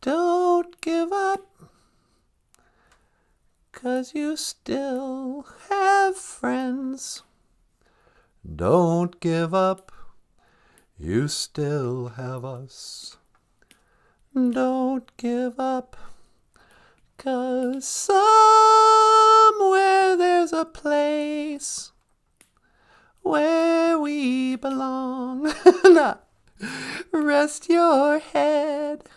Don't give up, 'cause you still have friends. Don't give up, you still have us. Don't give up, 'cause somewhere there's a place where we belong. Rest your head.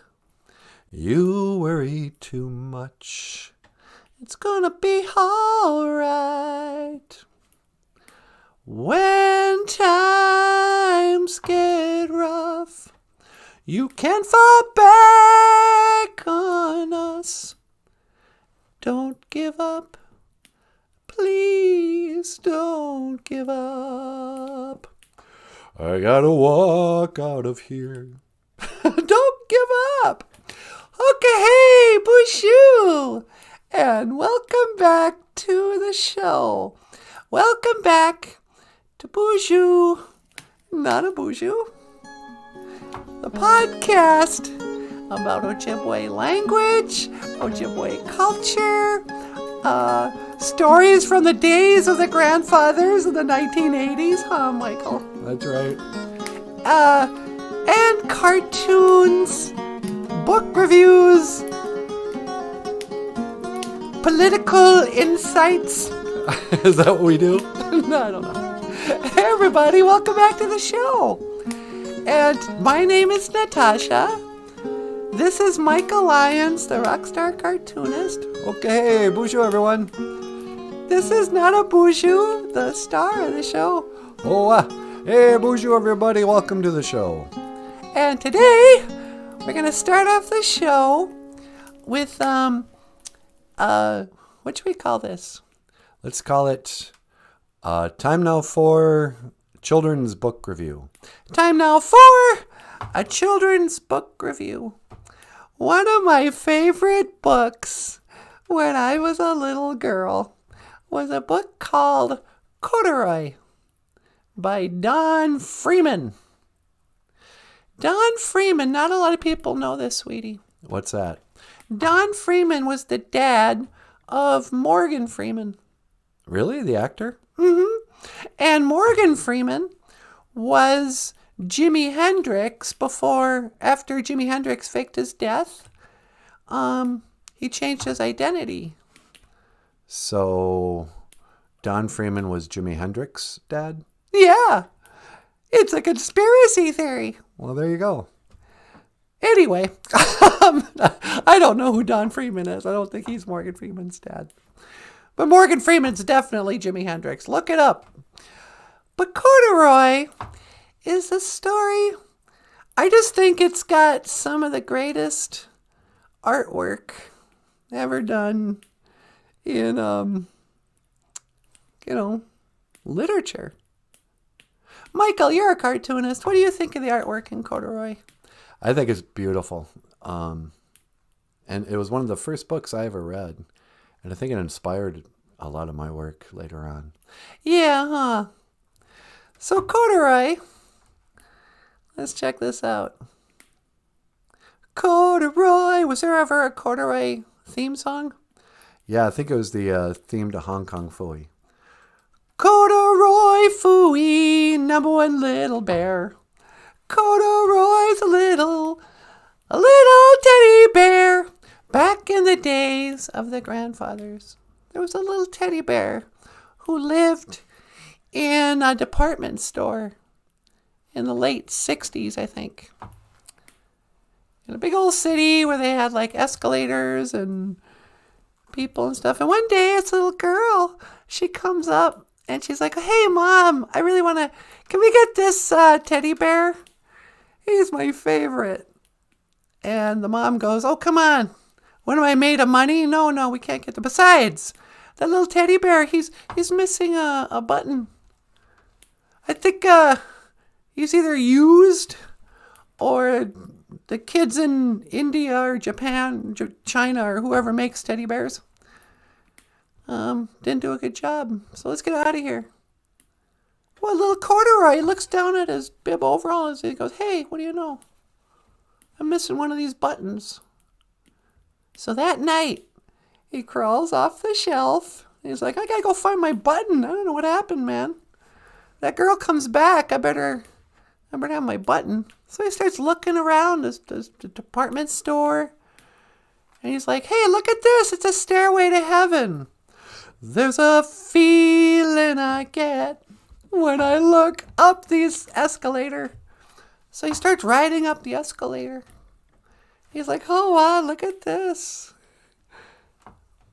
You worry too much. It's gonna be all right. When times get rough, you can fall back on us. Don't give up. Please don't give up. I gotta walk out of here. Don't give up. Okay, hey, BOOZHOO, and welcome back to the show. Welcome back to BOOZHOO NANABOOZHOO, the podcast about Ojibwe language, Ojibwe culture, stories from the days of the grandfathers of the 1980s, huh, Michael? That's right. And cartoons, book reviews, political insights. Is that what we do? No, I don't know. Hey, everybody, welcome back to the show. And my name is Natasha. This is Michael Lyons, the rockstar cartoonist. Okay, hey, BOOZHOO, everyone. This is NANABOOZHOO, the star of the show. Oh, hey, BOOZHOO, everybody. Welcome to the show. And today, we're going to start off the show with, what should we call this? Let's call it time now for children's book review. Time now for a children's book review. One of my favorite books when I was a little girl was a book called COURDOROY by Don Freeman. Don Freeman, not a lot of people know this, sweetie. What's that? Don Freeman was the dad of Morgan Freeman. Really? The actor? Mm-hmm. And Morgan Freeman was Jimi Hendrix after Jimi Hendrix faked his death. He changed his identity. So, Don Freeman was Jimi Hendrix's dad? Yeah. It's a conspiracy theory. Well, there you go. Anyway, I don't know who Don Freeman is. I don't think he's Morgan Freeman's dad. But Morgan Freeman's definitely Jimi Hendrix. Look it up. But COURDOROY is a story. I just think it's got some of the greatest artwork ever done in, literature. Michael, you're a cartoonist. What do you think of the artwork in COURDOROY? I think it's beautiful. And it was one of the first books I ever read. And I think it inspired a lot of my work later on. Yeah, huh? So COURDOROY, let's check this out. COURDOROY, was there ever a COURDOROY theme song? Yeah, I think it was the theme to Hong Kong Phooey. COURDOROY Phooey, number one little bear. COURDOROY's a little teddy bear. Back in the days of the grandfathers, there was a little teddy bear who lived in a department store in the late 60s, I think. In a big old city where they had like escalators and people and stuff. And one day, this little girl, she comes up and she's like, "Hey, Mom, I really want to, can we get this teddy bear? He's my favorite." And the mom goes, "Oh, come on. What am I, made of money? No, we can't get the. Besides, that little teddy bear, he's missing a button. I think he's either used or the kids in India or Japan, China, or whoever makes teddy bears didn't do a good job. So let's get out of here." Well, little COURDOROY looks down at his bib overalls and he goes, "Hey, what do you know? I'm missing one of these buttons. So that night, he crawls off the shelf. He's like, I gotta go find my button. I don't know what happened, man. That girl comes back. I better have my button. So he starts looking around the department store. And he's like, hey, look at this. It's a stairway to heaven. There's a feeling I get when I look up this escalator. So he starts riding up the escalator. He's like, oh, wow, look at this.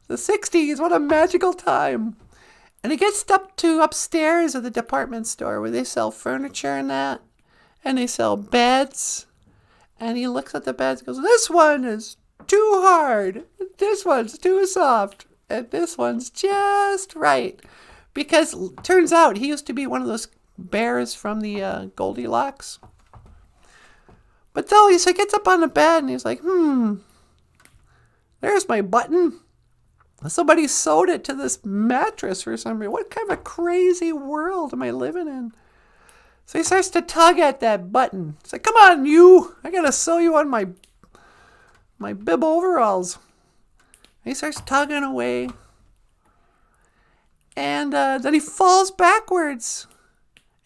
The 60s, what a magical time. And he gets up to upstairs of the department store where they sell furniture and that. And they sell beds. And he looks at the beds and goes, this one is too hard. This one's too soft. And this one's just right. Because turns out he used to be one of those bears from the Goldilocks. But though he gets up on the bed and he's like, there's my button. Somebody sewed it to this mattress for some reason. What kind of a crazy world am I living in? So he starts to tug at that button. He's like, come on, you. I got to sew you on my bib overalls. And he starts tugging away. And then he falls backwards.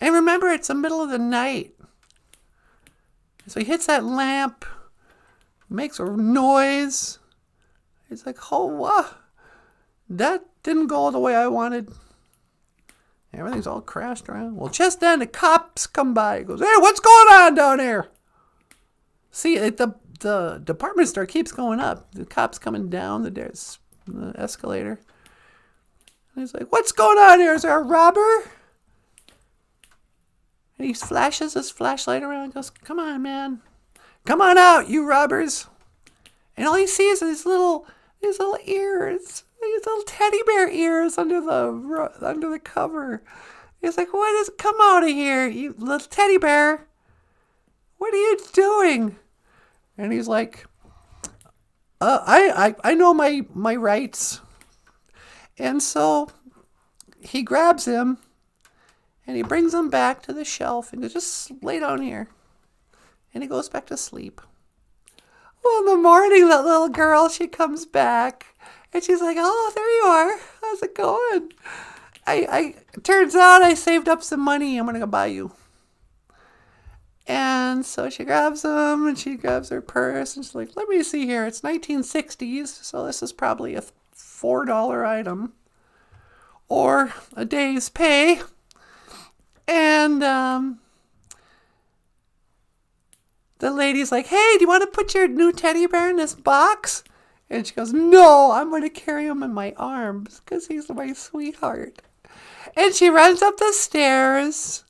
And remember, it's the middle of the night. So he hits that lamp, makes a noise. He's like, oh, wow. That didn't go the way I wanted. Everything's all crashed around. Well, just then the cops come by. He goes, hey, what's going on down here? See, the department store keeps going up. The cops coming down the escalator. And he's like, what's going on here? Is there a robber? And he flashes his flashlight around and goes, come on, man. Come on out, you robbers. And all he sees is these little ears. These little teddy bear ears under the cover. He's like, come out of here, you little teddy bear. What are you doing? And he's like, I know my rights. And so he grabs him and he brings him back to the shelf and goes, just lay down here. And he goes back to sleep. Well, in the morning, that little girl, she comes back. And she's like, oh, there you are. How's it going? Turns out I saved up some money. I'm going to go buy you. And so she grabs him and she grabs her purse. And she's like, let me see here. It's 1960s. So this is probably a $4 item. Or a day's pay. And the lady's like, hey, do you want to put your new teddy bear in this box? And she goes, no, I'm going to carry him in my arms because he's my sweetheart. And she runs up the stairs.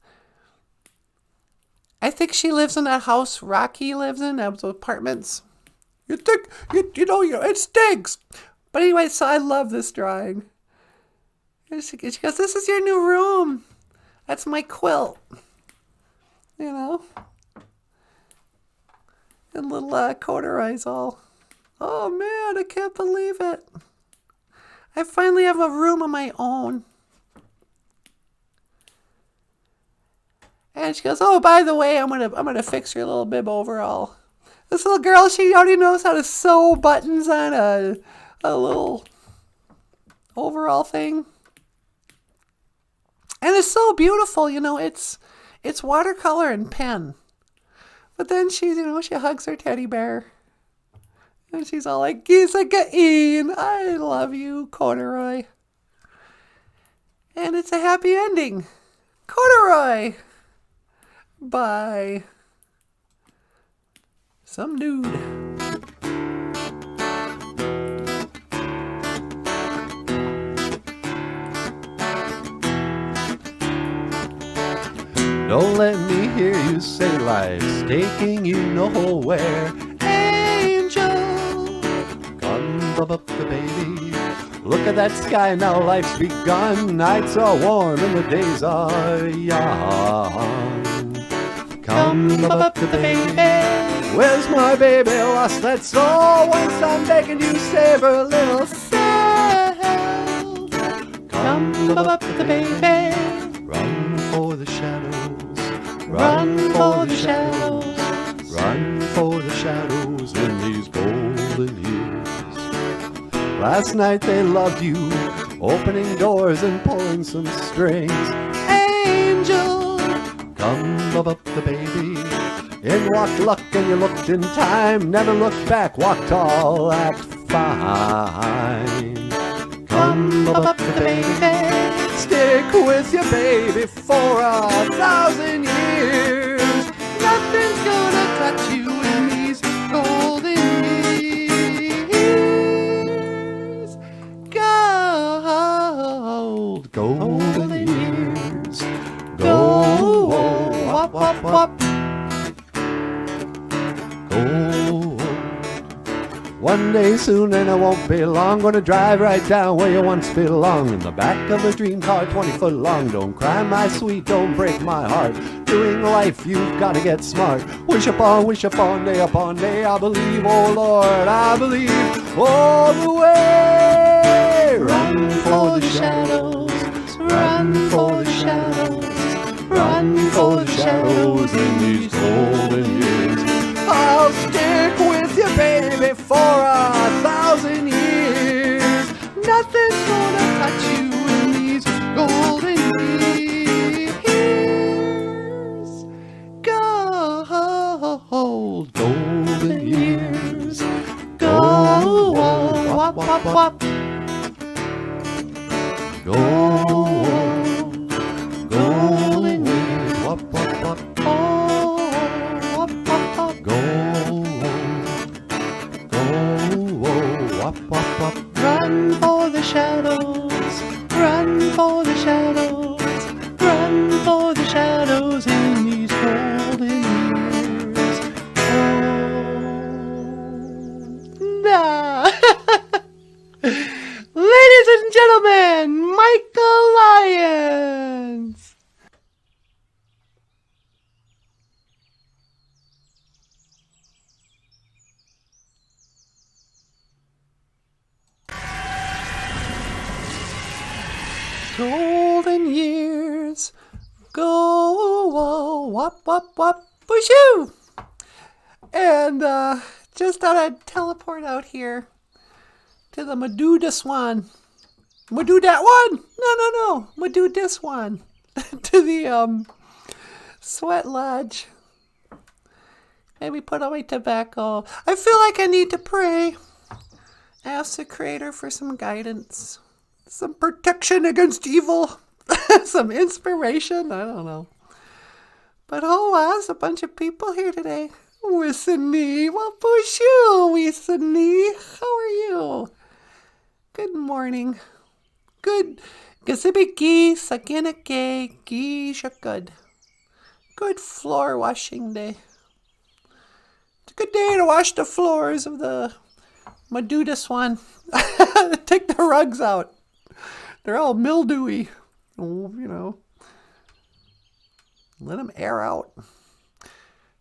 I think she lives in that house Rocky lives in, those apartments. You think, it stinks. But anyway, so I love this drawing. And she goes, this is your new room. That's my quilt. You know. And little corduroys all. Oh man, I can't believe it. I finally have a room of my own. And she goes, oh, by the way, I'm gonna fix your little bib overall. This little girl, she already knows how to sew buttons on a little overall thing. And it's so beautiful, it's watercolor and pen. But then she hugs her teddy bear. And she's all like, Gisa-ga-een, I love you, Corduroy. And it's a happy ending. Corduroy. By some dude. Don't let me hear you say life's taking you nowhere. Angel, come up the baby. Look at that sky, now life's begun. Nights are warm and the days are young. Come up to the baby. Where's my baby? Lost that soul. Once I'm begging you, save her little self. Come up to the baby. Run for the shadows. Run for the shadows. Run for the shadows in these golden years. Last night they loved you, opening doors and pulling some strings. Angel, come love up the baby. In walked luck and you looked in time. Never looked back, walk tall, act fine. Come love up the baby. Stick with your baby for 1,000 years. Nothing's gonna touch you in these golden years. Golden years. Go, wop, wop, wop. One day soon and it won't be long, gonna drive right down where you once belonged. In the back of a dream car 20 foot long. Don't cry my sweet, don't break my heart. Doing life you've gotta get smart. Wish upon day upon day. I believe, oh Lord, I believe all the way. Run for the shadows, run for the shadows, run for the shadows in these golden years. I'll stick with you, baby, for 1,000 years. Nothing's gonna touch you in these golden years. Golden years. Go, wop, wop, wop. Golden years. Wop, wop, wop. Run for the shadows, run for the shadows, run for the shadows in these golden years. Ladies and gentlemen, Michael Lyons. Golden years, go, wop, wop, wop, BOOZHOO! And just thought I'd teleport out here to the Madhuda Swan. Madhu that one? No. Madhu this one. To the sweat lodge. Maybe put on my tobacco. I feel like I need to pray. Ask the Creator for some guidance. Some protection against evil. Some inspiration. I don't know. But there's a bunch of people here today. Wissany. Well, BOOZHOO, Wissany. How are you? Good morning. Good. Gazibiki, Saginake, Gishakud. Good floor washing day. It's a good day to wash the floors of the Madhuda Swan. Take the rugs out. They're all mildewy. Let them air out.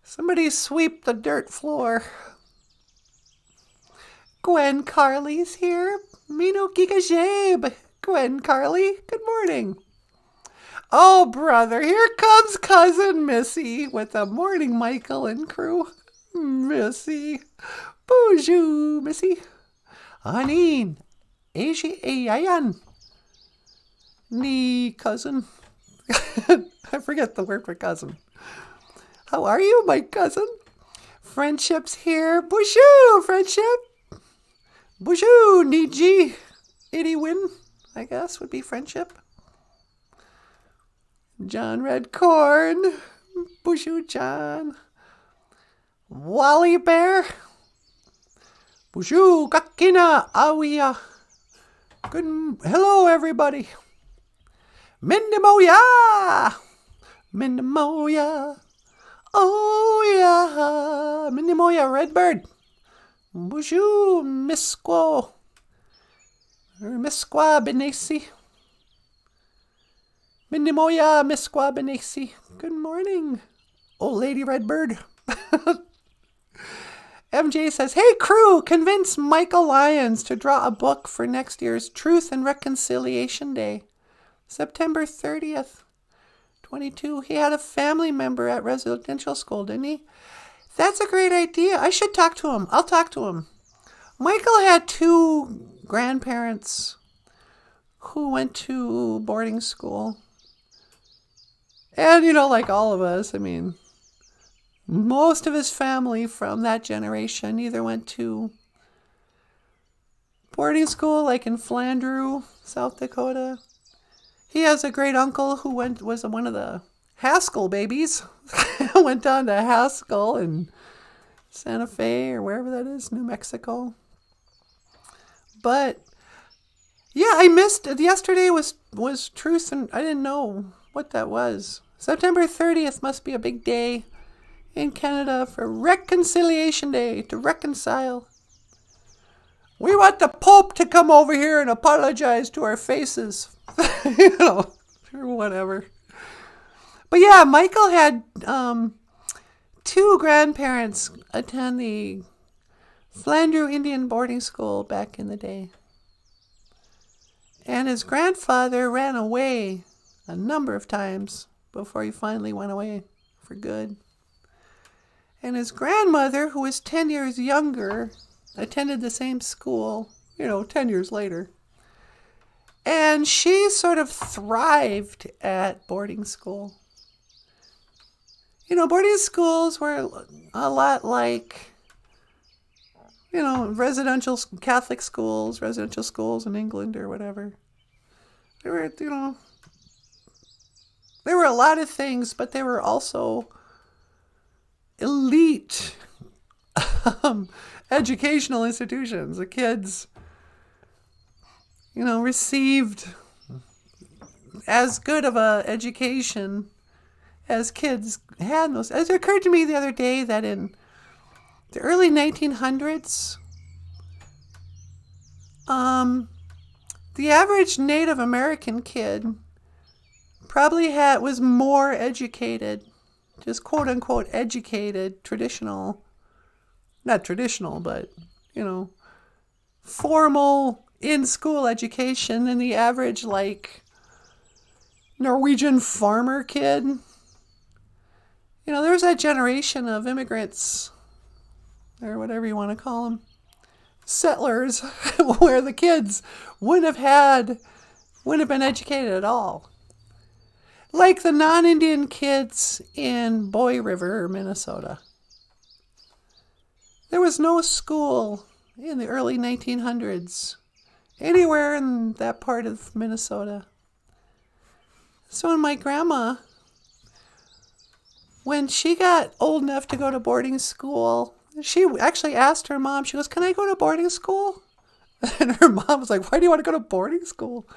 Somebody sweep the dirt floor. Gwen Carly's here. Mino Gigajabe. Gwen Carly, good morning. Oh, brother, here comes Cousin Missy with the Morning Michael and crew. Missy. BOOZHOO, Missy. Anin. Ayan. Nee, cousin. I forget the word for cousin. How are you, my cousin? Friendship's here. BOOZHOO, friendship. BOOZHOO, Niji. Itty win, I guess, would be friendship. John Redcorn. BOOZHOO, John. Wally Bear. BOOZHOO, Kakina, Awiya. Hello, everybody. Mindemoya. Mindemoya. Oh, yeah. Mindemoya, Redbird. BOOZHOO, Misquo. Misqua Benesi. Mindemoya, Misqua Benesi. Good morning, old lady Redbird. MJ says, hey crew, convince Michael Lyons to draw a book for next year's Truth and Reconciliation Day. September 30th, 22. He had a family member at residential school, didn't he? That's a great idea. I should talk to him. I'll talk to him. Michael had two grandparents who went to boarding school. And, like all of us, I mean, most of his family from that generation either went to boarding school, like in Flandreau, South Dakota. He has a great uncle who was one of the Haskell babies. Went down to Haskell in Santa Fe or wherever that is, New Mexico. But yeah, I missed it. Yesterday was truce, and I didn't know what that was. September 30th must be a big day in Canada for Reconciliation Day, to reconcile. We want the Pope to come over here and apologize to our faces. Or whatever. But yeah, Michael had 2 grandparents attend the Flandreau Indian boarding school back in the day. And his grandfather ran away a number of times before he finally went away for good. And his grandmother, who was 10 years younger, attended the same school, 10 years later. And she sort of thrived at boarding school. Boarding schools were a lot like, residential Catholic schools, residential schools in England or whatever. They were, there were a lot of things, but they were also elite educational institutions. The kids, received as good of a education as kids had. It occurred to me the other day that in the early 1900s, the average Native American kid probably was more educated, just quote unquote educated, not traditional, but, formal in-school education than the average, Norwegian farmer kid. There was that generation of immigrants, or whatever you want to call them, settlers, where the kids wouldn't have been educated at all. Like the non-Indian kids in Boy River, Minnesota. There was no school in the early 1900s anywhere in that part of Minnesota. So when my grandma, when she got old enough to go to boarding school, she actually asked her mom, she goes, "Can I go to boarding school?" And her mom was like, "Why do you want to go to boarding school?"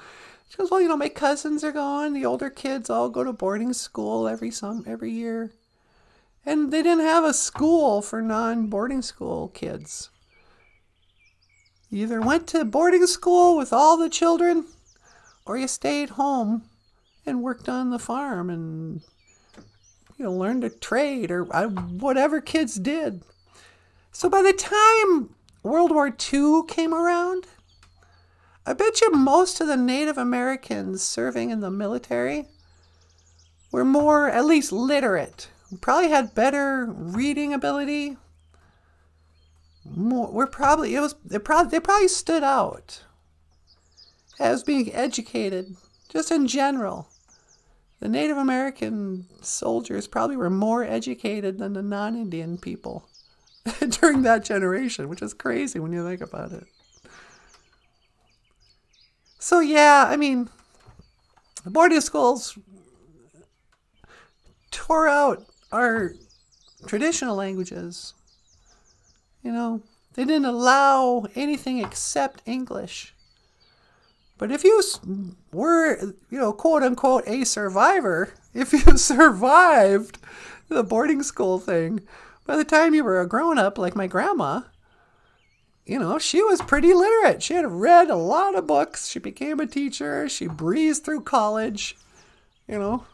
She goes, "Well, my cousins are going. The older kids all go to boarding school every year." And they didn't have a school for non-boarding school kids. You either went to boarding school with all the children, or you stayed home and worked on the farm and, learned a trade or whatever kids did. So by the time World War II came around, I bet you most of the Native Americans serving in the military were more, at least literate. Probably had better reading ability. They probably stood out as being educated, just in general. The Native American soldiers probably were more educated than the non-Indian people during that generation, which is crazy when you think about it. So yeah, the boarding schools tore out our traditional languages. They didn't allow anything except English. But if you were, quote unquote, a survivor, if you survived the boarding school thing, by the time you were a grown up, like my grandma, she was pretty literate. She had read a lot of books. She became a teacher. She breezed through college. You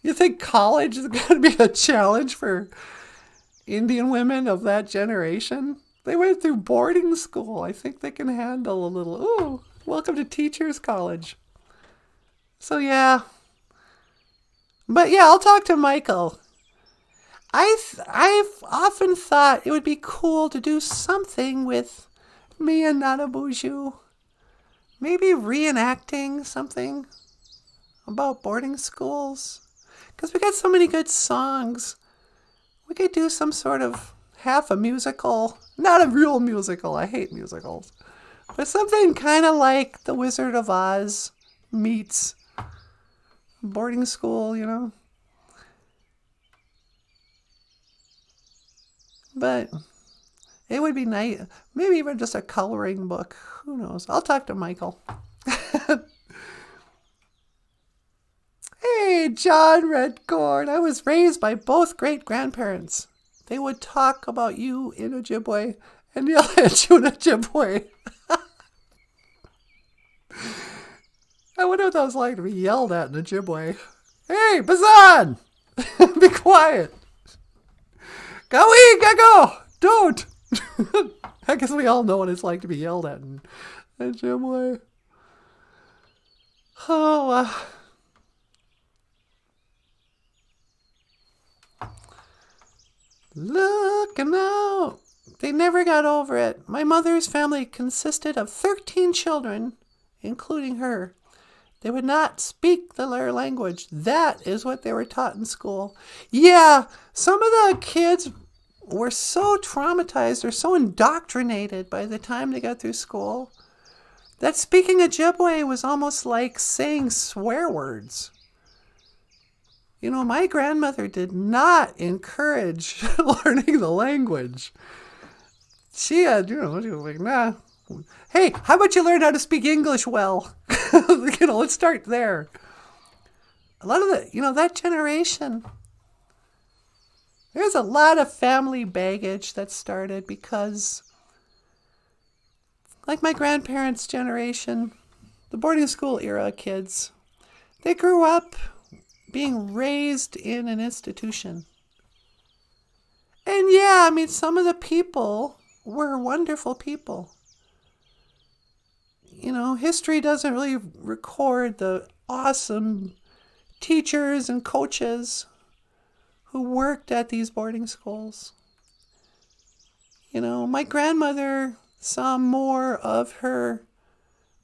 think college is going to be a challenge for Indian women of that generation? They went through boarding school. I think they can handle a little, ooh, welcome to teachers college. So yeah. But yeah, I'll talk to Michael. I've often thought it would be cool to do something with Me and Nanaboozhoo. Maybe reenacting something about boarding schools. Because we got so many good songs. We could do some sort of half a musical. Not a real musical. I hate musicals. But something kind of like The Wizard of Oz meets boarding school, you know. But it would be nice. Maybe even just a coloring book. Who knows? I'll talk to Michael. Hey, John Redcorn. I was raised by both great-grandparents. They would talk about you in Ojibwe and yell at you in Ojibwe. I wonder what that was like to be yelled at in Ojibwe. Hey, Bazan! Be quiet. Go eat, go! Don't! I guess we all know what it's like to be yelled at in Ojibwe. Oh, looking out. They never got over it. My mother's family consisted of 13 children, including her. They would not speak their language. That is what they were taught in school. Yeah, some of the kids were so traumatized or so indoctrinated by the time they got through school that speaking Ojibwe was almost like saying swear words. You know, my grandmother did not encourage learning the language. She had, she was like, nah. Hey, how about you learn how to speak English well? Let's start there. A lot of that generation, there's a lot of family baggage that started because, like my grandparents' generation, the boarding school era kids, they grew up being raised in an institution. And yeah, I mean, some of the people were wonderful people. You know, history doesn't really record the awesome teachers and coaches who worked at these boarding schools. You know, my grandmother saw more of her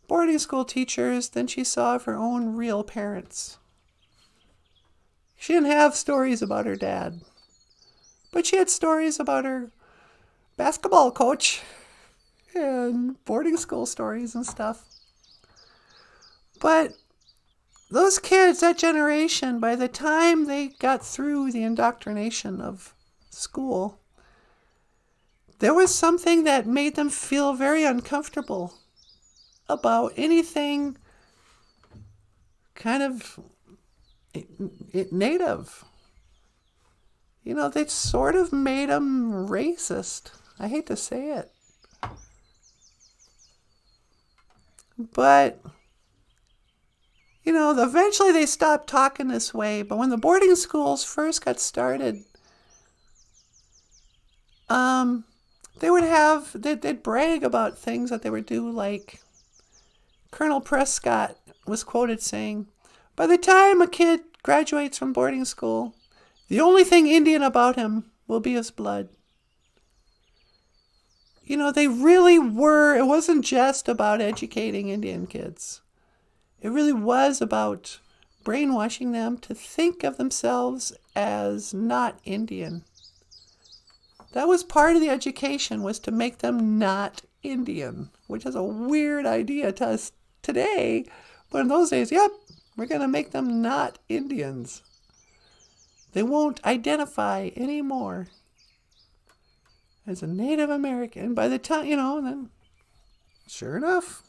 boarding school teachers than she saw of her own real parents. She didn't have stories about her dad, but she had stories about her basketball coach and boarding school stories and stuff. But those kids, that generation, by the time they got through the indoctrination of school, there was something that made them feel very uncomfortable about anything kind of native. You know, they sort of made them racist. I hate to say it. But, you know, eventually they stopped talking this way. But when the boarding schools first got started, they'd brag about things that they would do, like Colonel Prescott was quoted saying, "By the time a kid graduates from boarding school, the only thing Indian about him will be his blood." You know, they really were, it wasn't just about educating Indian kids. It really was about brainwashing them to think of themselves as not Indian. That was part of the education, was to make them not Indian, which is a weird idea to us today. But in those days, yep, we're going to make them not Indians. They won't identify anymore as a Native American. By the time, then sure enough,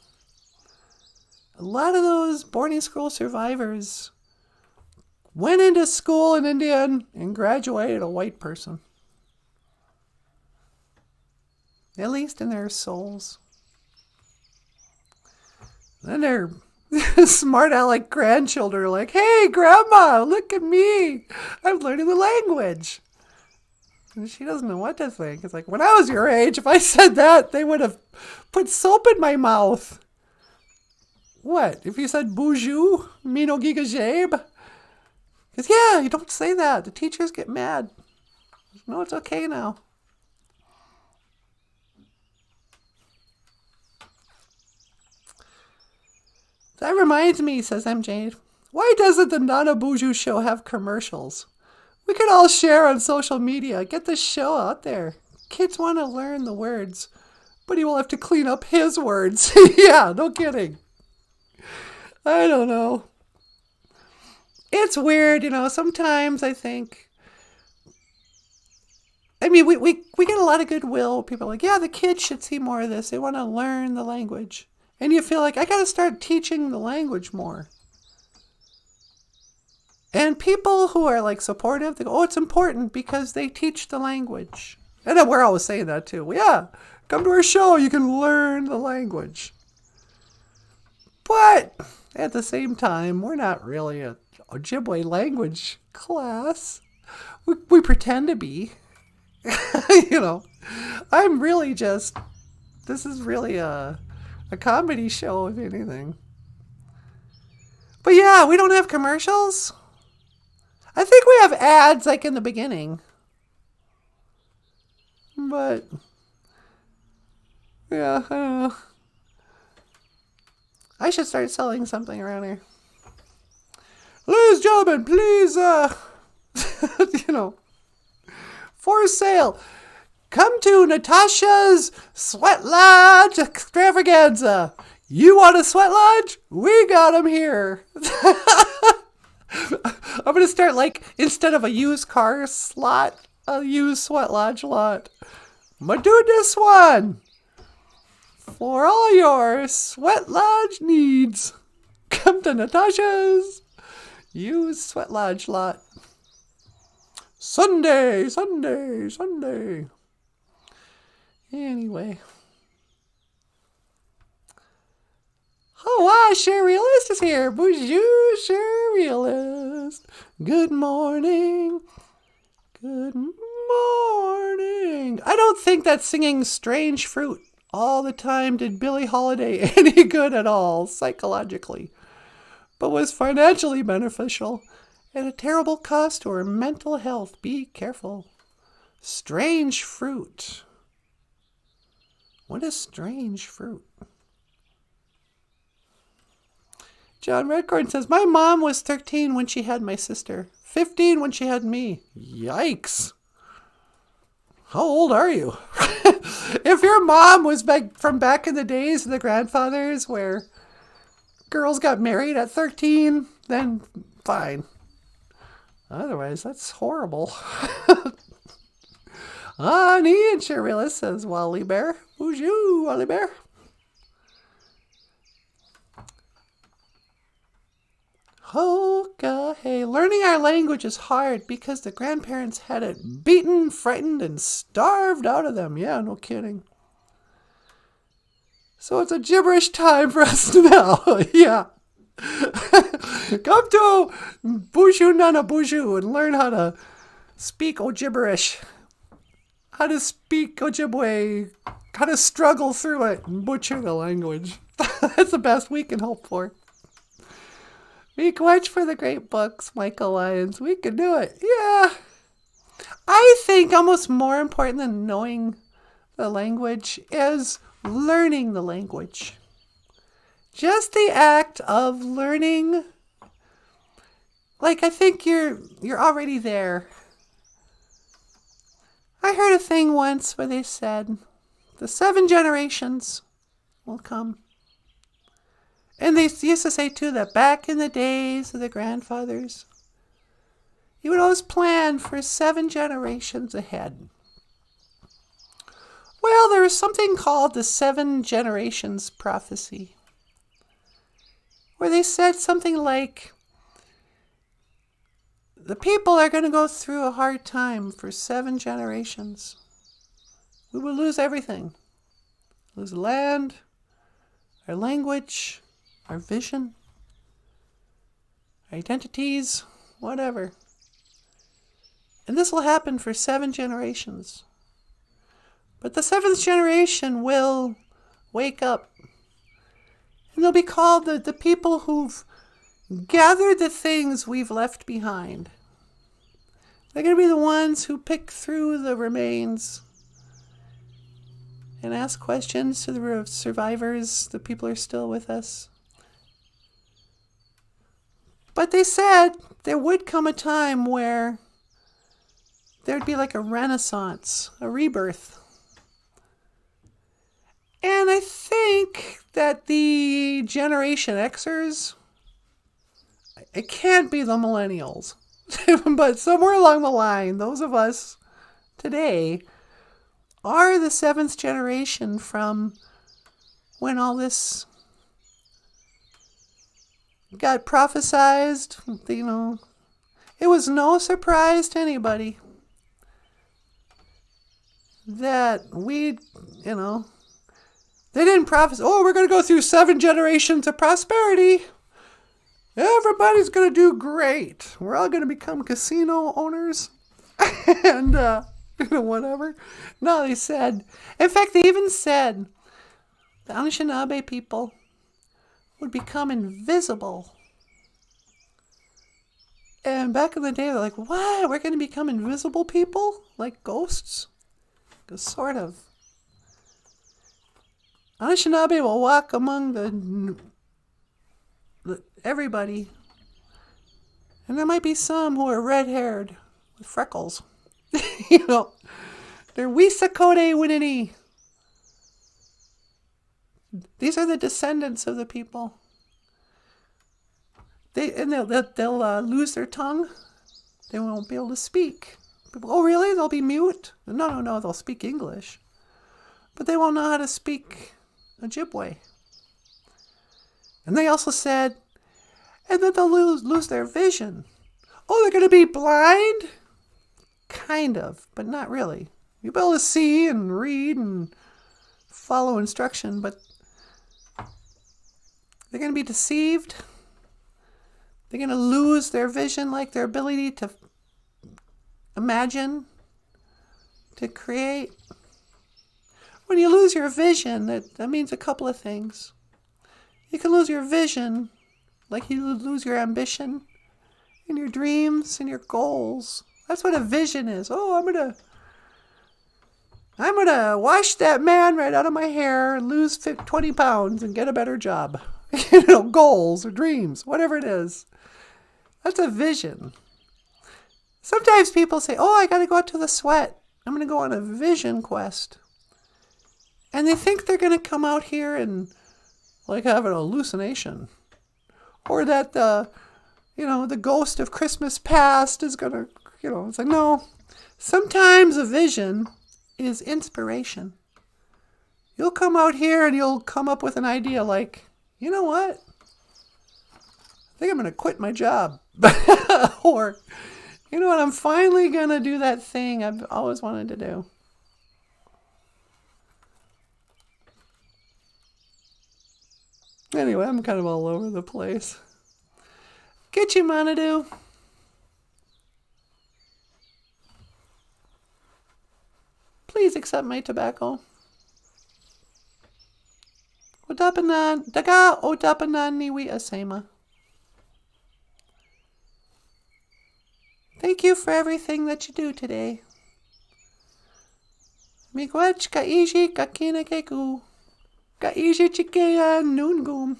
a lot of those boarding school survivors went into school in Indian and graduated a white person. At least in their souls. Then their smart aleck grandchildren are like, "Hey, Grandma, look at me. I'm learning the language." And she doesn't know what to think. It's like, when I was your age, if I said that, they would have put soap in my mouth. What? If you said BOOZHOO, me no giga jabe? Because, yeah, you don't say that. The teachers get mad. No, it's okay now. That reminds me, says MJ, why doesn't the NanaBOOZHOO show have commercials? We could all share on social media. Get the show out there. Kids want to learn the words, but he will have to clean up his words. Yeah, no kidding. I don't know. It's weird, sometimes I think. I mean, we get a lot of goodwill. People are like, yeah, the kids should see more of this. They want to learn the language. And you feel like, I got to start teaching the language more. And people who are like supportive, they go, oh, it's important because they teach the language. And then we're always saying that too. Yeah, come to our show. You can learn the language. But at the same time, we're not really a Ojibwe language class. We pretend to be. I'm really this is really a comedy show, if anything. But yeah, we don't have commercials. I think we have ads like in the beginning. But yeah, I don't know. I should start selling something around here. Ladies and gentlemen, please, for sale. Come to Natasha's Sweat Lodge Extravaganza. You want a sweat lodge? We got them here. I'm going to start instead of a used car slot, a used sweat lodge lot. I'm going to do this one. For all your sweat lodge needs. Come to Natasha's used sweat lodge lot. Sunday. Anyway. Oh, Surrealist is here. BOOZHOO Surrealist. Good morning. Good morning. I don't think that singing Strange Fruit all the time did Billie Holiday any good at all, psychologically, but was financially beneficial at a terrible cost to her mental health. Be careful. Strange fruit. What is strange fruit? John Redcorn says, my mom was 13 when she had my sister. 15 when she had me. Yikes. How old are you? If your mom was from back in the days of the grandfathers where girls got married at 13, then fine. Otherwise, that's horrible. Ani and Sherilla says, Wally Bear. BOOZHOO, Wally Bear. Okay. Learning our language is hard because the grandparents had it beaten, frightened, and starved out of them. Yeah, no kidding. So it's a gibberish time for us now. Yeah. Come to BOOZHOO NANABOOZHOO and learn how to speak OJIBERISH. How to speak Ojibwe. How to struggle through it and butcher the language. That's the best we can hope for. Make watch for the great books, Michael Lyons. We can do it. Yeah. I think almost more important than knowing the language is learning the language. Just the act of learning. I think you're already there. I heard a thing once where they said the 7 generations will come. And they used to say, too, that back in the days of the grandfathers, you would always plan for 7 generations ahead. Well, there is something called the 7 generations prophecy, where they said something like, the people are going to go through a hard time for 7 generations. We will lose everything. Lose land, our language, our vision, our identities, whatever. And this will happen for 7 generations. But the 7th generation will wake up. And they'll be called the people who've gathered the things we've left behind. They're going to be the ones who pick through the remains and ask questions to the survivors, the people who are still with us. But they said there would come a time where there'd be like a renaissance, a rebirth. And I think that the Generation Xers, it can't be the millennials, but somewhere along the line, those of us today are the seventh generation from when all this got prophesized. You know, it was no surprise to anybody that we, you know, they didn't prophesy, oh, we're going to go through 7 generations of prosperity. Everybody's going to do great. We're all going to become casino owners and whatever. No, they said, in fact, they even said the Anishinaabe people would become invisible. And back in the day, they're like, what? We're going to become invisible people? Like ghosts? Because sort of. Anishinaabe will walk among everybody. And there might be some who are red-haired with freckles. You know, they're Wisakode Winini. These are the descendants of the people. They'll lose their tongue. They won't be able to speak. People, oh, really? They'll be mute? No. They'll speak English. But they won't know how to speak Ojibwe. And they also said, and that they'll lose their vision. Oh, they're going to be blind? Kind of, but not really. You'll be able to see and read and follow instruction, but they're going to be deceived. They're going to lose their vision, like their ability to imagine, to create. When you lose your vision, that means a couple of things. You can lose your vision, like you lose your ambition, and your dreams, and your goals. That's what a vision is. Oh, I'm gonna wash that man right out of my hair and lose 20 pounds and get a better job. You know, goals or dreams, whatever it is. That's a vision. Sometimes people say, oh, I got to go out to the sweat. I'm going to go on a vision quest. And they think they're going to come out here and like have an hallucination. Or that the ghost of Christmas past is going to, it's like, no. Sometimes a vision is inspiration. You'll come out here and you'll come up with an idea like, you know what? I think I'm going to quit my job. Or, you know what? I'm finally going to do that thing I've always wanted to do. Anyway, I'm kind of all over the place. Get you, Manadu. Please accept my tobacco. Odapanan, daga odapanan niwi asema. Thank you for everything that you do today. Miigwech kaiji kakina keku. Kaiji chikeya nungum.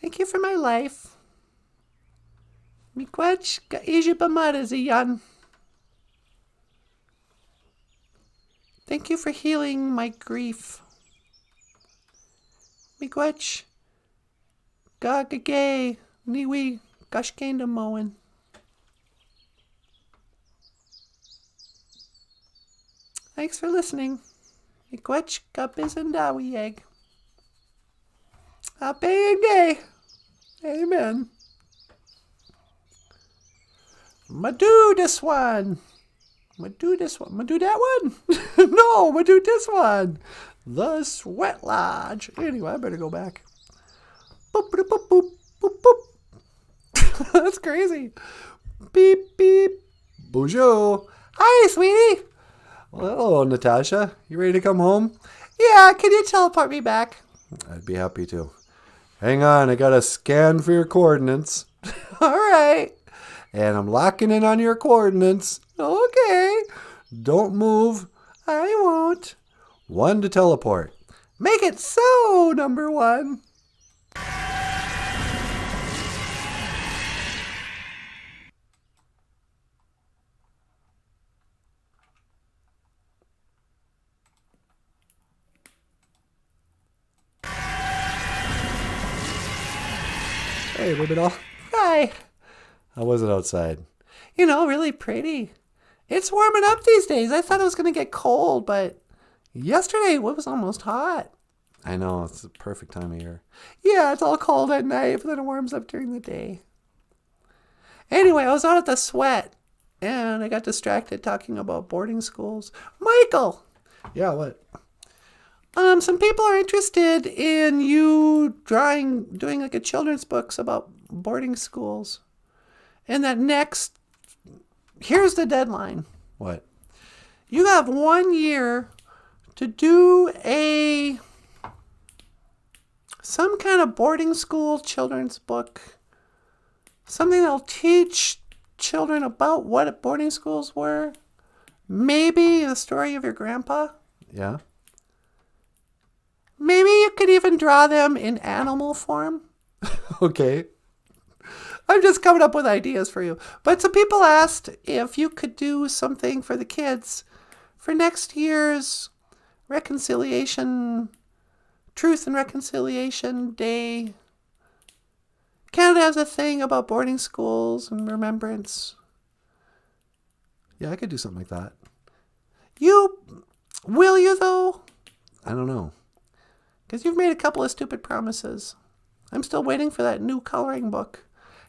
Thank you for my life. Miigwech kaiji pamaraziyan. Thank you for healing my grief. Miigwech gagage niwi gashkenda moen. Thanks for listening. Miigwech gabizendawi egg. Happy gay. Amen. Madu this one. Madu this one. Madu that one? No, Madu this one. The Sweat Lodge. Anyway, I better go back. Boop, boop, boop, boop, boop, boop. That's crazy. Beep, beep. BOOZHOO. Hi, sweetie. Well, hello, Natasha. You ready to come home? Yeah, can you teleport me back? I'd be happy to. Hang on, I gotta scan for your coordinates. All right. And I'm locking in on your coordinates. Okay. Don't move. I won't. 1 to teleport. Make it so, number 1. Hey, Ribbit all. Hi. How was it outside? You know, really pretty. It's warming up these days. I thought it was going to get cold, but yesterday it was almost hot. I know, it's the perfect time of year. Yeah, it's all cold at night, but then it warms up during the day. Anyway, I was out at the Sweat, and I got distracted talking about boarding schools. Michael! Yeah, what? Some people are interested in you doing like a children's books about boarding schools. And here's the deadline. What? You have 1 year to do some kind of boarding school children's book. Something that'll teach children about what boarding schools were. Maybe the story of your grandpa. Yeah? Maybe you could even draw them in animal form. Okay. I'm just coming up with ideas for you. But some people asked if you could do something for the kids for next year's Truth and Reconciliation Day. Canada has a thing about boarding schools and remembrance. Yeah, I could do something like that. Will you though? I don't know. Because you've made a couple of stupid promises. I'm still waiting for that new coloring book.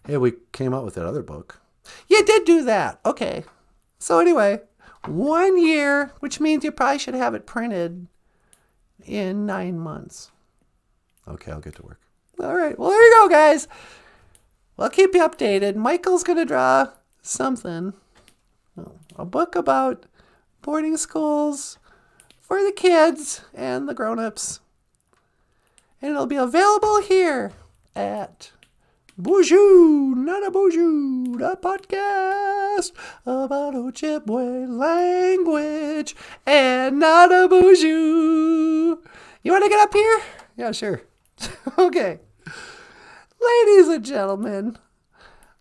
Hey, we came out with that other book. You did do that. Okay. So anyway, 1 year, which means you probably should have it printed in 9 months. Okay, I'll get to work. All right. Well, there you go, guys. Well, I'll keep you updated. Michael's going to draw something. A book about boarding schools for the kids and the grown-ups. And it'll be available here at BOOZHOO NANABOOZHOO, the podcast about Ojibwe language and NANABOOZHOO. You want to get up here? Yeah, sure. Okay. Ladies and gentlemen,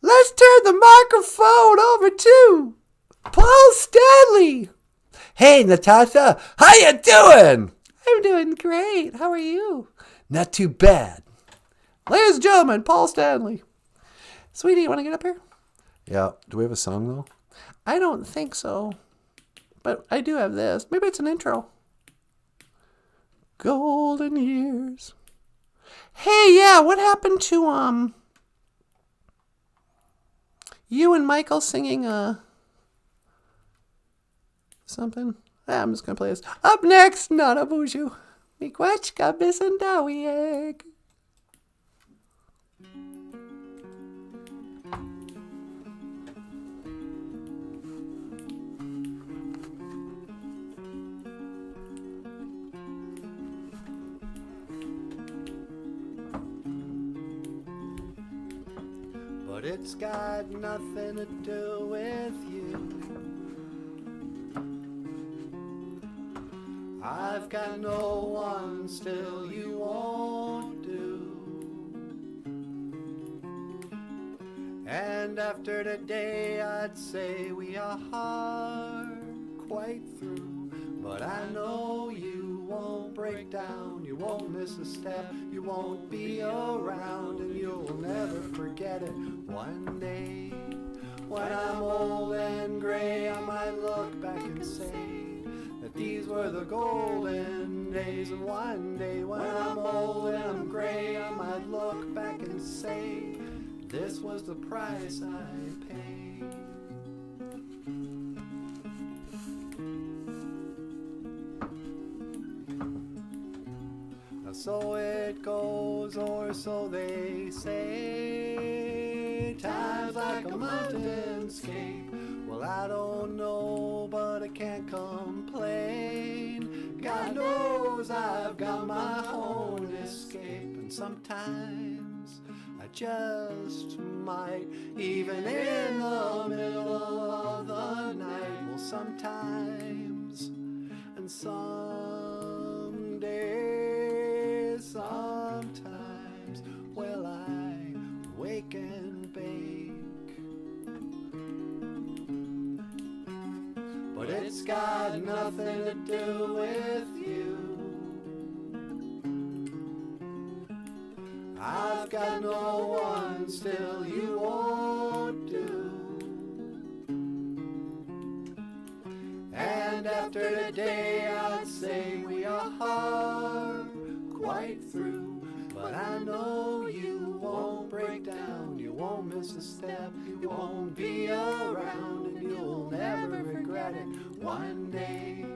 let's turn the microphone over to Paul Stanley. Hey, Natasha, how you doing? I'm doing great. How are you? Not too bad. Ladies and gentlemen, Paul Stanley. Sweetie, you want to get up here? Yeah. Do we have a song, though? I don't think so. But I do have this. Maybe it's an intro. Golden years. Hey, yeah, what happened to, you and Michael singing, something? I'm just going to play this. Up next, NANABOOZHOO. Miigwechka bisandawieg. But it's got nothing to do with you. I've got no one, still you won't do. And after today I'd say we are quite through. But I know you won't break down, you won't miss a step, you won't be around, and you'll never forget it. One day, when I'm old and gray, I might look back and say that these were the golden days. And one day, when I'm old and I'm gray, I might look back and say this was the price I paid. So it goes, or so they say. Time's like a mountainscape. Well, I don't know, but I can't complain. God knows I've got my own escape. And sometimes I just might, even in the middle of the night. Well, sometimes and sometimes, well, I wake and bake. But it's got nothing to do with you. I've got no one, still you won't do. And after today I'd say we are quite through. But I know you won't break down, you won't miss a step, you won't be around, and you'll never regret it. One day,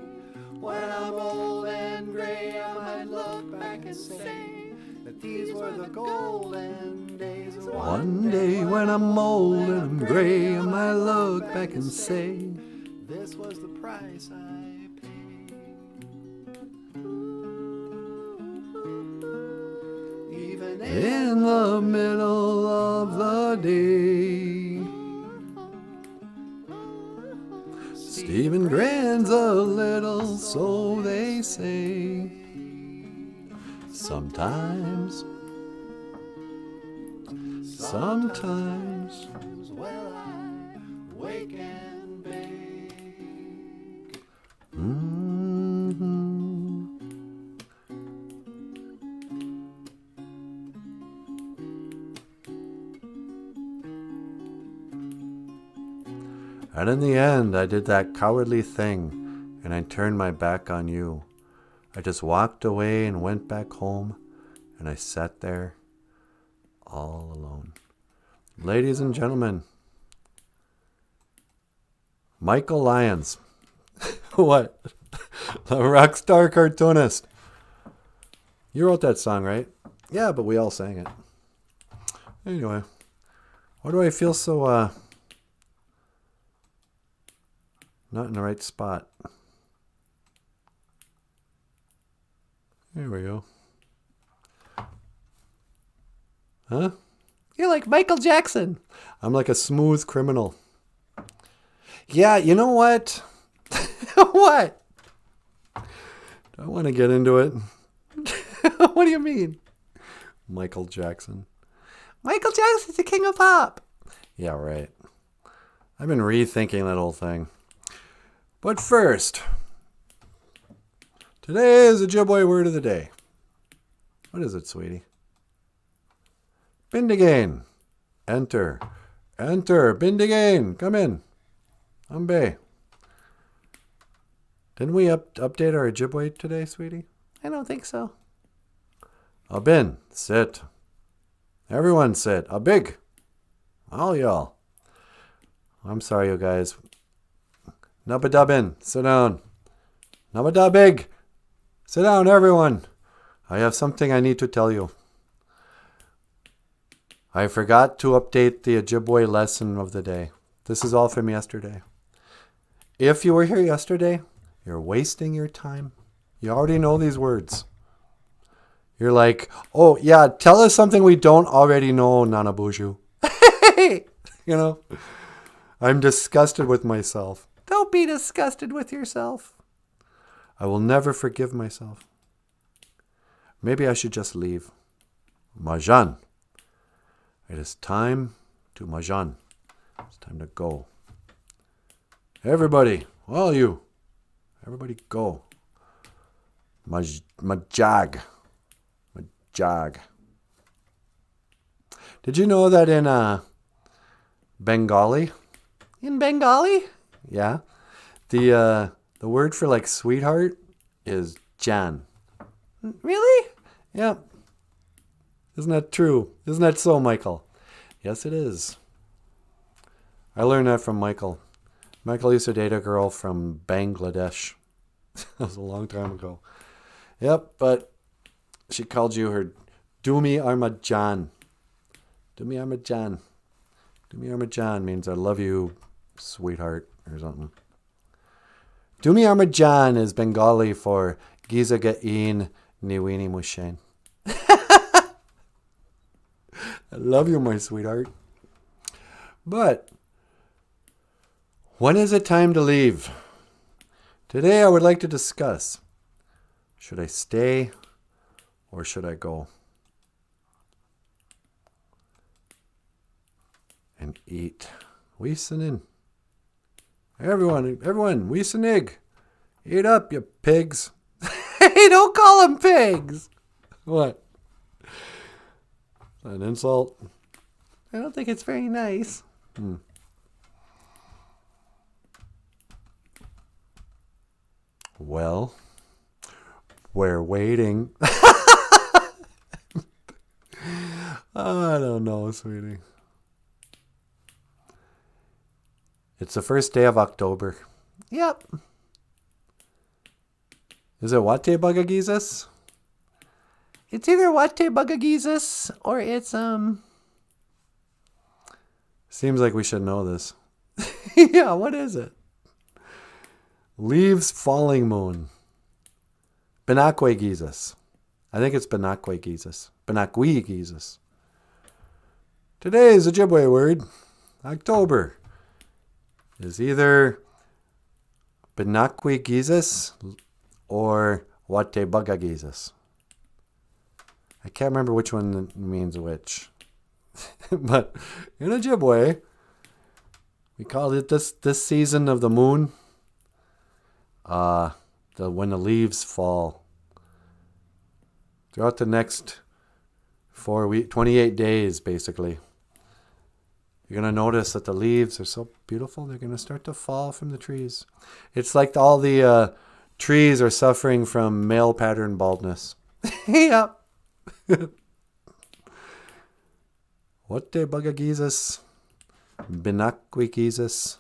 when I'm old and gray, I might look back and say that these were the golden days. One day when I'm old and I'm gray, I might look back and say this was the price I paid. Even in the middle of the day, Stephen grins a little, so they say. Sometimes, well, I wake and bake. And in the end, I did that cowardly thing, and I turned my back on you. I just walked away and went back home, and I sat there all alone. Ladies and gentlemen, Michael Lyons. What? The rock star cartoonist. You wrote that song, right? Yeah, but we all sang it. Anyway, why do I feel so, not in the right spot? There we go. Huh? You're like Michael Jackson. I'm like a smooth criminal. Yeah, you know what? What? I want to get into it. What do you mean? Michael Jackson. Michael Jackson's the king of pop. Yeah, right. I've been rethinking that whole thing. But first, today is the Ojibwe word of the day. What is it, sweetie? Bindigain. Enter. Enter. Bindigain. Come in. Ambe. Didn't we update our Ojibwe today, sweetie? I don't think so. Abin. Sit. Everyone sit. A big. All y'all. I'm sorry, you guys. Nabadabin. Sit down. Nabadabig. Sit down, everyone. I have something I need to tell you. I forgot to update the Ojibwe lesson of the day. This is all from yesterday. If you were here yesterday, you're wasting your time. You already know these words. You're like, oh, yeah, tell us something we don't already know, Nanaboozhoo. You know, I'm disgusted with myself. Don't be disgusted with yourself. I will never forgive myself. Maybe I should just leave. Majan. It is time to Majan. It's time to go. Everybody, all you, everybody go. Majag. Majag. Did you know that in Bengali? In Bengali? Yeah. The word for like sweetheart is Jan. Really? Yeah. Isn't that true? Isn't that so, Michael? Yes, it is. I learned that from Michael. Michael used to date a girl from Bangladesh. That was a long time ago. Yep, but she called you her Dumi Armajan. Dumi Armajan. Dumi Armajan means I love you, sweetheart, or something. Dumi Armajan is Bengali for Giza Gain Niwini Mushain. I love you, my sweetheart. But when is it time to leave? Today I would like to discuss, should I stay or should I go? And eat. Weesenin. Everyone, weesenig. Eat up, you pigs. Hey, don't call them pigs. What? An insult? I don't think it's very nice. Well, we're waiting. I don't know, sweetie. It's the first day of October. Yep. Is it Wate Bagagisis? It's either Wate Bagagisis or it's Seems like we should know this. yeah, what is it? Leaves falling moon. Benakwe Gizis. I think it's Benakwe Gizis. Benakwe Gizis. Today's Ojibwe word, October, is either Benakwe Gizis or Wate Bagagisis. I can't remember which one means which. But in Ojibwe, we call it this season of the moon, when the leaves fall. Throughout the next 28 days, basically, you're going to notice that the leaves are so beautiful, they're going to start to fall from the trees. It's like all the trees are suffering from male pattern baldness. Yep. Wate Bagagisis, Benakwikisis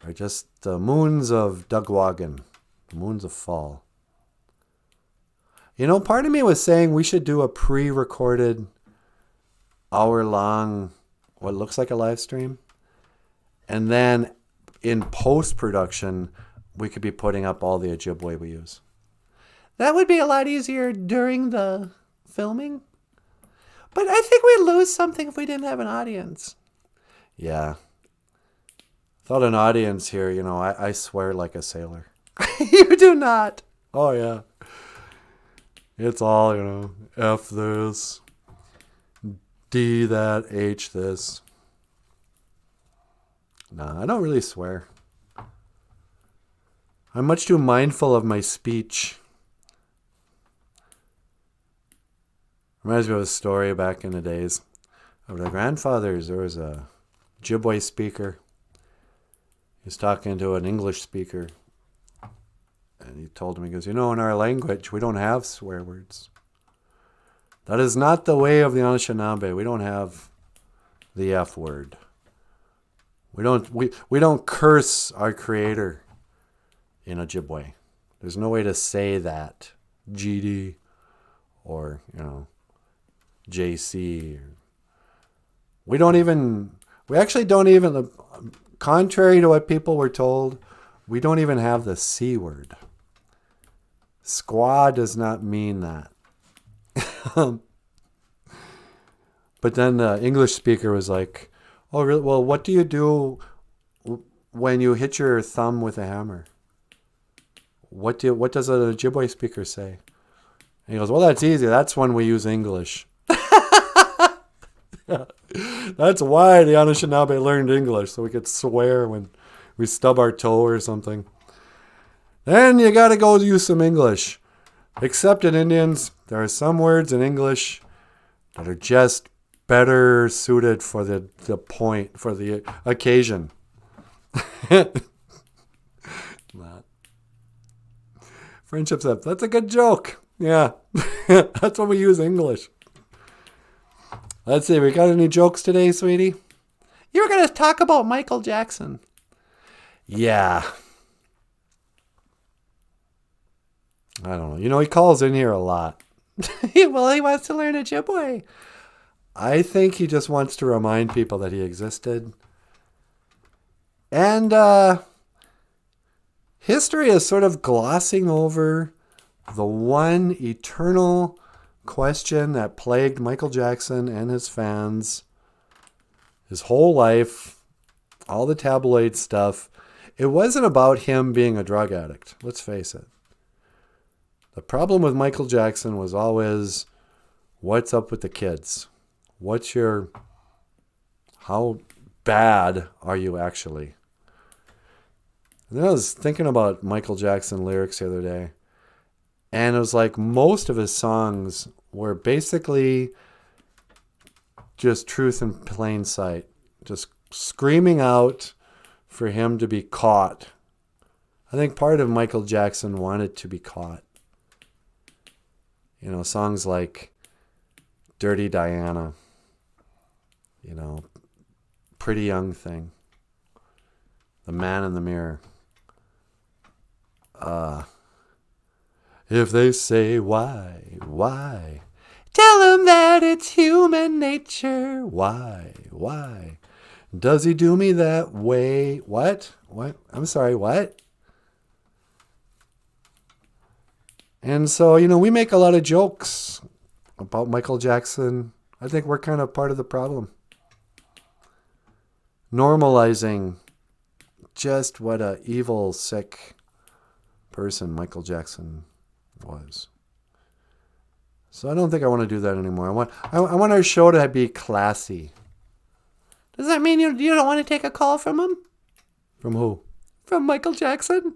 are just the moons of Dugwagon, the moons of fall. You know, part of me was saying we should do a pre-recorded hour-long, what looks like a live stream. And then in post-production, we could be putting up all the Ojibwe we use. That would be a lot easier during the filming. But I think we'd lose something if we didn't have an audience. Yeah. Without an audience here, you know, I swear like a sailor. You do not. Oh, yeah. It's all, you know, F this, D that, H this. Nah, I don't really swear. I'm much too mindful of my speech. Reminds me of a story back in the days of the grandfathers. There was a Ojibwe speaker. He was talking to an English speaker. And he told him, he goes, you know, in our language, we don't have swear words. That is not the way of the Anishinaabe. We don't have the F word. We don't curse our creator in Ojibwe. There's no way to say that. GD or, you know, JC. We actually don't even, contrary to what people were told, we don't even have the C word. Squaw does not mean that. But then the English speaker was like, oh, really? Well, what do you do when you hit your thumb with a hammer? What does an Ojibwe speaker say? And he goes, well, that's easy. That's when we use English. That's why the Anishinaabe learned English, so we could swear when we stub our toe or something. Then you got to go use some English. Except in Indians, there are some words in English that are just better suited for the point, for the occasion. Friendship's up. That's a good joke. Yeah. That's when we use English. Let's see. We got any jokes today, sweetie? You were going to talk about Michael Jackson. Yeah. I don't know. You know, he calls in here a lot. Well, he wants to learn Ojibwe. I think he just wants to remind people that he existed. And history is sort of glossing over the one eternal question that plagued Michael Jackson and his fans his whole life, all the tabloid stuff. It wasn't about him being a drug addict. Let's face it. The problem with Michael Jackson was always, what's up with the kids? How bad are you actually? And I was thinking about Michael Jackson lyrics the other day. And it was like most of his songs were basically just truth in plain sight. Just screaming out for him to be caught. I think part of Michael Jackson wanted to be caught. You know, songs like Dirty Diana, you know, Pretty Young Thing, The Man in the Mirror. If they say why? Tell them that it's human nature. Why? Does he do me that way? What? I'm sorry, what? And so, you know, we make a lot of jokes about Michael Jackson. I think we're kind of part of the problem. Normalizing just what a evil, sick person Michael Jackson was. So I don't think I want to do that anymore. I want our show to be classy. Does that mean you don't want to take a call from him? From who? From Michael Jackson?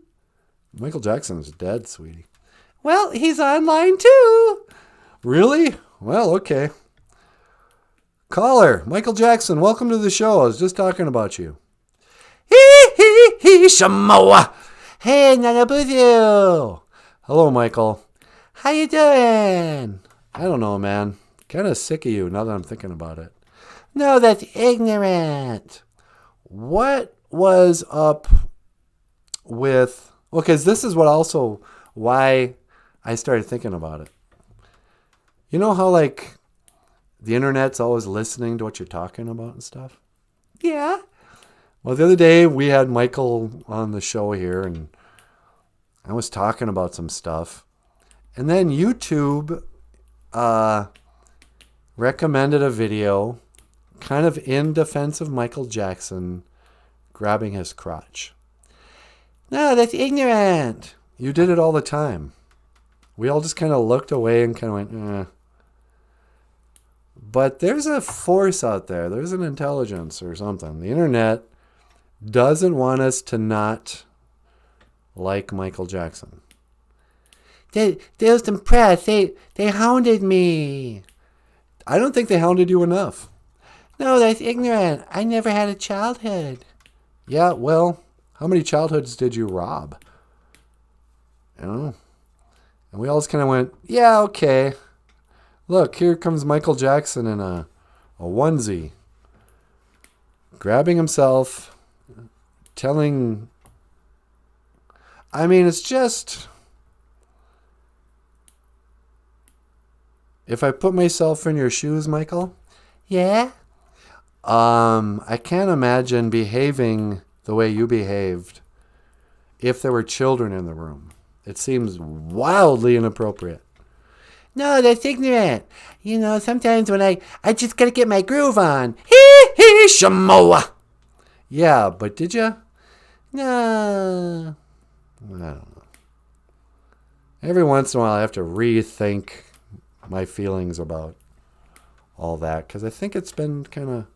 Michael Jackson's dead, sweetie. Well, he's online too. Really? Well, okay. Caller, Michael Jackson, welcome to the show. I was just talking about you. Shamoa. Hey, NANABOOZHOO. Hello, Michael. How you doing? I don't know, man. Kind of sick of you now that I'm thinking about it. No, that's ignorant. What was up with... Well, because this is what also why I started thinking about it. You know how, like, the internet's always listening to what you're talking about and stuff? Yeah. Well, the other day we had Michael on the show here, and I was talking about some stuff. And then YouTube recommended a video kind of in defense of Michael Jackson grabbing his crotch. No, that's ignorant. You did it all the time. We all just kind of looked away and kind of went, eh. But there's a force out there. There's an intelligence or something. The internet doesn't want us to not like Michael Jackson. There was some press. They hounded me. I don't think they hounded you enough. No, that's ignorant. I never had a childhood. Yeah, well, how many childhoods did you rob? You know? And we all just kind of went, yeah, okay. Look, here comes Michael Jackson in a onesie. Grabbing himself. Telling... I mean, it's just... If I put myself in your shoes, Michael... Yeah? I can't imagine behaving the way you behaved if there were children in the room. It seems wildly inappropriate. No, that's ignorant. You know, sometimes when I just gotta get my groove on. Hee shamoa. Yeah, but did you? No. I don't know. Every once in a while I have to rethink my feelings about all that, because I think it's been kind of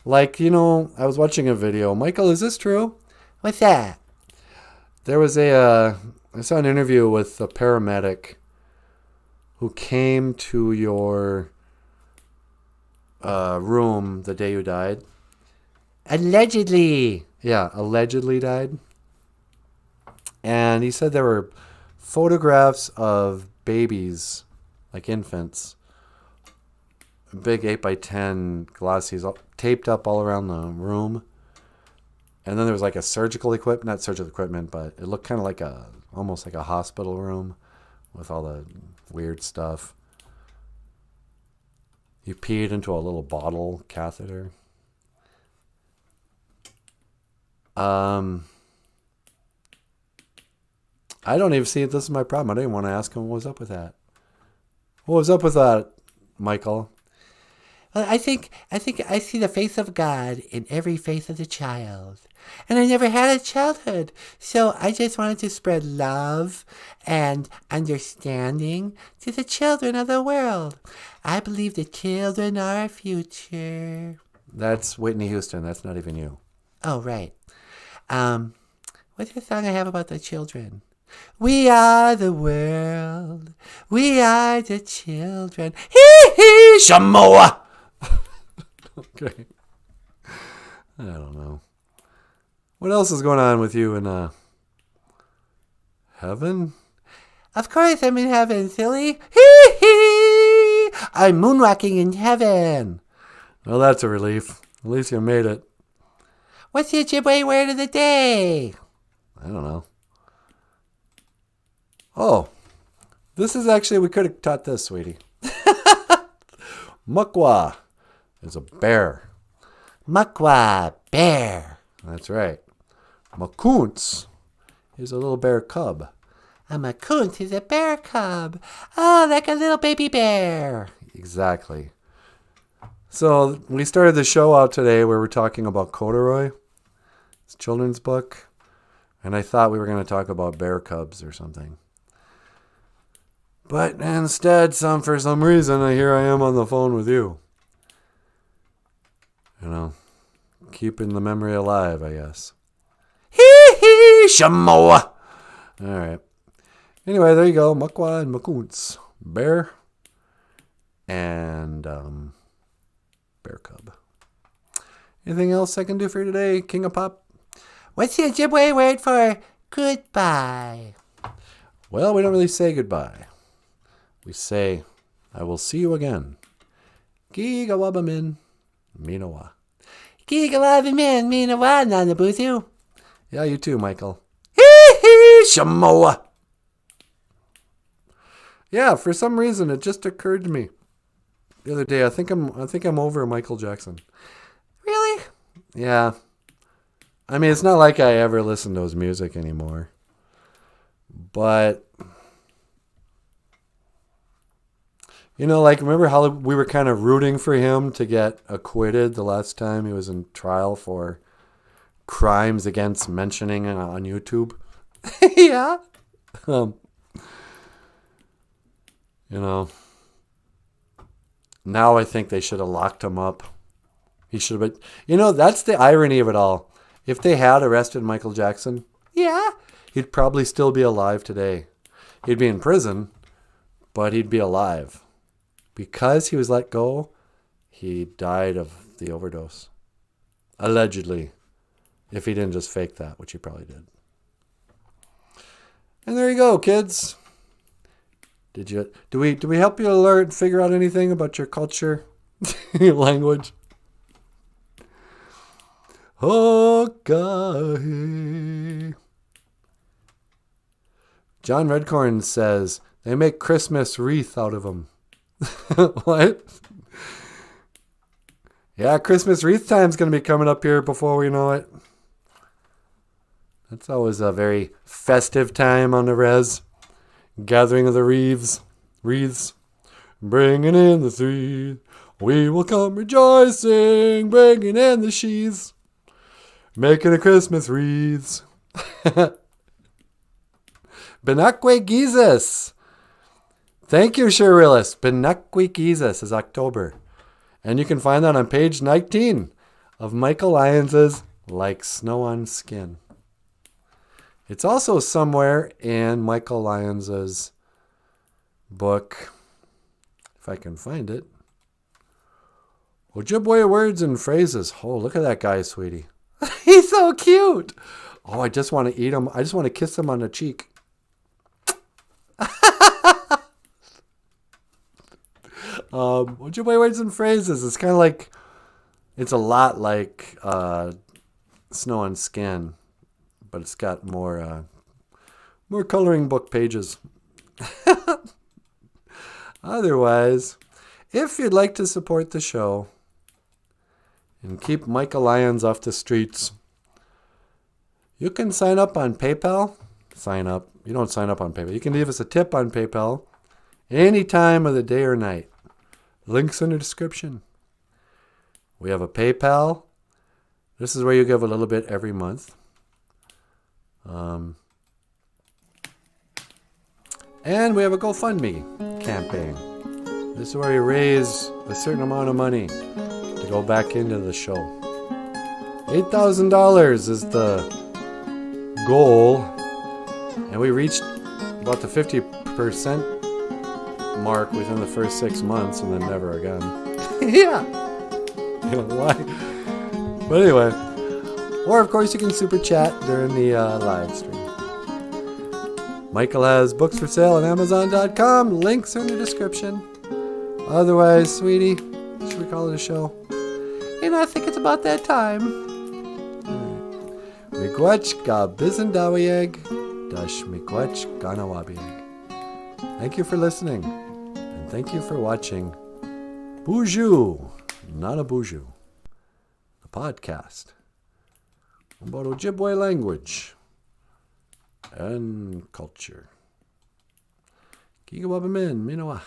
like, you know, I was watching a video. Michael, is this true? What's that? There was I saw an interview with a paramedic who came to your room the day you died. Allegedly. Yeah, allegedly died. And he said there were photographs of babies, like infants, big 8x10 glossies taped up all around the room. And then there was like a surgical equipment, not surgical equipment, but it looked kind of like almost like a hospital room with all the weird stuff. You peed into a little bottle catheter. I don't even see it. This is my problem. I didn't want to ask him what was up with that. What was up with that, Michael? Well, I think I see the face of God in every face of the child. And I never had a childhood. So I just wanted to spread love and understanding to the children of the world. I believe the children are our future. That's Whitney Houston. That's not even you. Oh, right. What's the song I have about the children? We are the world. We are the children. Hee hee shamoa. Okay. I don't know. What else is going on with you in heaven? Of course I'm in heaven, silly. Hee hee! I'm moonwalking in heaven. Well, that's a relief. At least you made it. What's the Ojibwe word of the day? I don't know. Oh, this is actually, we could have taught this, sweetie. Mukwa is a bear. Mukwa, bear. That's right. Makoons is a little bear cub. A macoon is a bear cub. Oh, like a little baby bear. Exactly. So we started the show out today where we're talking about Corduroy. It's a children's book. And I thought we were going to talk about bear cubs or something. But instead, for some reason, here I am on the phone with you. You know, keeping the memory alive, I guess. Hee hee, shamoa. All right. Anyway, there you go. Mukwa and Makoons. Bear and bear cub. Anything else I can do for you today, King of Pop? What's the Ojibwe word for goodbye? Well, we don't really say goodbye. We say, I will see you again. Gigawabamin, Minawa. Gigawabamin, Minawa, Nanaboozhoo. Yeah, you too, Michael. Hee hee, shamoa. Yeah, for some reason it just occurred to me the other day. I think I'm over Michael Jackson. Really? Yeah. I mean, it's not like I ever listen to his music anymore. But you know, like, remember how we were kind of rooting for him to get acquitted the last time he was in trial for crimes against mentioning on YouTube? Yeah. You know, now I think they should have locked him up. He should have been, you know, that's the irony of it all. If they had arrested Michael Jackson, Yeah. he'd probably still be alive today. He'd be in prison, but he'd be alive. Because he was let go, he died of the overdose. Allegedly. If he didn't just fake that, which he probably did. And there you go, kids. Do we help you learn, figure out anything about your culture, your language? Okay. John Redcorn says they make Christmas wreath out of them. What? Yeah, Christmas wreath time's going to be coming up here before we know it. That's always a very festive time on the res. Gathering of the wreaths, bringing in the three. We will come rejoicing, bringing in the sheaves, making a Christmas wreaths. Benakwe Jesus. Thank you, Cherillis. Benakwe Jesus is October. And you can find that on page 19 of Michael Lyons' Like Snow on Skin. It's also somewhere in Michael Lyons' book, if I can find it. Ojibwe words and phrases. Oh, look at that guy, sweetie. He's so cute. Oh, I just want to eat him. I just want to kiss him on the cheek. Ojibwe words and phrases. It's kind of like, it's a lot like Snow on Skin, but it's got more coloring book pages. Otherwise, if you'd like to support the show and keep Michael Lyons off the streets, you can sign up on PayPal. Sign up. You don't sign up on PayPal. You can leave us a tip on PayPal any time of the day or night. Links in the description. We have a PayPal. This is where you give a little bit every month. And we have a GoFundMe campaign. This is where we raise a certain amount of money to go back into the show. $8,000 is the goal. And we reached about the 50% mark within the first 6 months and then never again. Yeah. Why? But anyway. Or, of course, you can super chat during the live stream. Michael has books for sale on Amazon.com. Links are in the description. Otherwise, sweetie, should we call it a show? I think it's about that time. Miigwech ga bizendawieg, dash miigwech ganawabieg. Thank you for listening, and thank you for watching BOOZHOO NANABOOZHOO, the podcast about Ojibwe language and culture. Kigawabamin, minawa.